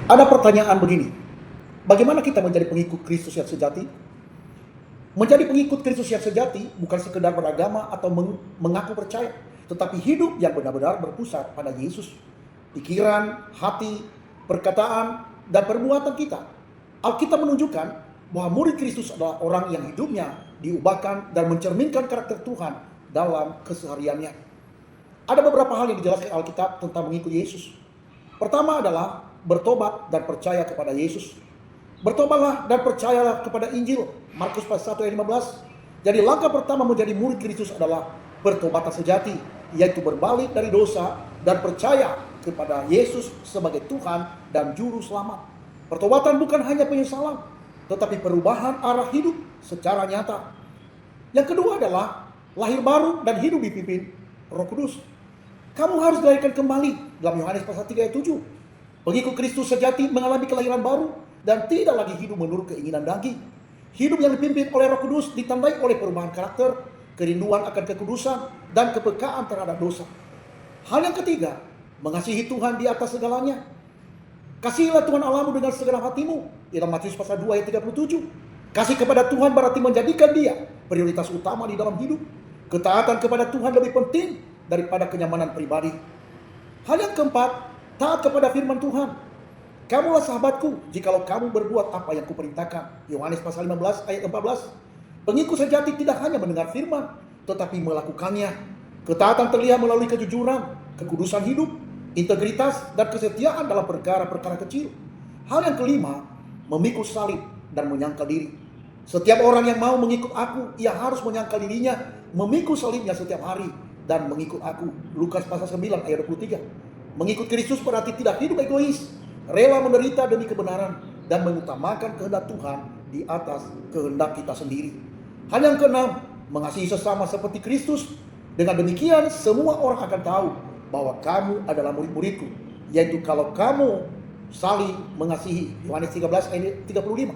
Ada pertanyaan begini, bagaimana kita menjadi pengikut Kristus yang sejati? Menjadi pengikut Kristus yang sejati bukan sekedar beragama atau mengaku percaya, tetapi hidup yang benar-benar berpusat pada Yesus. Pikiran, hati, perkataan, dan perbuatan kita. Alkitab menunjukkan bahwa murid Kristus adalah orang yang hidupnya diubahkan dan mencerminkan karakter Tuhan dalam kesehariannya. Ada beberapa hal yang dijelaskan Alkitab tentang mengikuti Yesus. Pertama adalah bertobat dan percaya kepada Yesus. Bertobatlah dan percayalah kepada Injil, Markus pasal 1 ayat 15. Jadi langkah pertama menjadi murid Kristus adalah pertobatan sejati, yaitu berbalik dari dosa dan percaya kepada Yesus sebagai Tuhan dan Juru Selamat. Pertobatan bukan hanya penyesalan, tetapi perubahan arah hidup secara nyata. Yang kedua adalah lahir baru dan hidup dipimpin Roh Kudus. Kamu harus dilahirkan kembali dalam Yohanes pasal 3 ayat 7. Pengikut Kristus sejati mengalami kelahiran baru dan tidak lagi hidup menurut keinginan daging. Hidup yang dipimpin oleh Roh Kudus ditandai oleh perubahan karakter, kerinduan akan kekudusan, dan kepekaan terhadap dosa. Hal yang ketiga, mengasihi Tuhan di atas segalanya. Kasihilah Tuhan Allahmu dengan segala hatimu, dalam Matius pasal 2 ayat 37. Kasih kepada Tuhan berarti menjadikan Dia prioritas utama di dalam hidup. Ketaatan kepada Tuhan lebih penting daripada kenyamanan pribadi. Hal yang keempat, taat kepada firman Tuhan. Kamulah sahabatku jikalau kamu berbuat apa yang kuperintahkan. Yohanes pasal 15 ayat 14. Pengikut sejati tidak hanya mendengar firman, tetapi melakukannya. Ketaatan terlihat melalui kejujuran, kekudusan hidup, integritas, dan kesetiaan dalam perkara-perkara kecil. Hal yang kelima, memikul salib dan menyangkal diri. Setiap orang yang mau mengikut aku, ia harus menyangkal dirinya, memikul salibnya setiap hari, dan mengikut aku. Lukas pasal 9 ayat 23. Mengikut Kristus berarti tidak hidup egois, rela menderita demi kebenaran, dan mengutamakan kehendak Tuhan di atas kehendak kita sendiri. Hal yang keenam, mengasihi sesama seperti Kristus. Dengan demikian semua orang akan tahu bahwa kamu adalah murid-muridku, yaitu kalau kamu saling mengasihi. Yohanes 13 ayat 35.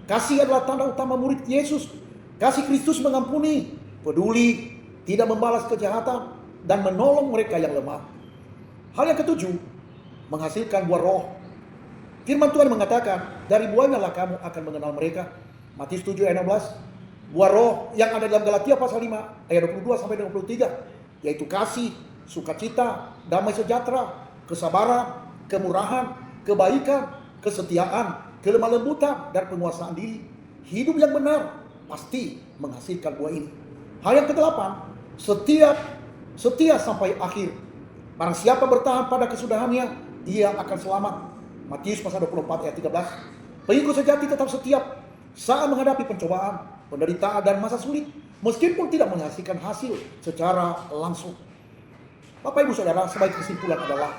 Kasih adalah tanda utama murid Yesus. Kasih Kristus mengampuni, peduli, tidak membalas kejahatan, dan menolong mereka yang lemah. Hal yang ketujuh, menghasilkan buah roh. Firman Tuhan mengatakan, dari buahnya lah kamu akan mengenal mereka. Matius 7 ayat 16. Buah roh yang ada dalam Galatia pasal 5 ayat 22 sampai 23, yaitu kasih, sukacita, damai sejahtera, kesabaran, kemurahan, kebaikan, kesetiaan, kelemah lembutan, dan penguasaan diri. Hidup yang benar pasti menghasilkan buah ini. Hal yang kedelapan, setia sampai akhir. Barang siapa bertahan pada kesudahannya, ia akan selamat. Matius pasal 24 ayat 13. Pengikut sejati tetap setia saat menghadapi pencobaan, penderitaan, dan masa sulit, meskipun tidak menghasilkan hasil secara langsung. Bapak Ibu Saudara, sebagai kesimpulan adalah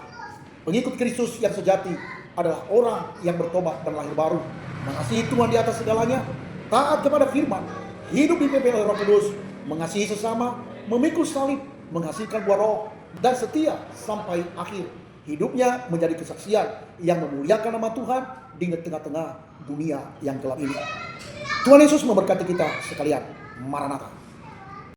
pengikut Kristus yang sejati adalah orang yang bertobat dan lahir baru, mengasihi Tuhan di atas segalanya, taat kepada firman, hidup dipimpin oleh Roh Kudus, mengasihi sesama, memikul salib, menghasilkan buah roh, dan setia sampai akhir. Hidupnya menjadi kesaksian yang memuliakan nama Tuhan di tengah-tengah dunia yang gelap ini. Tuhan Yesus memberkati kita sekalian. Maranatha.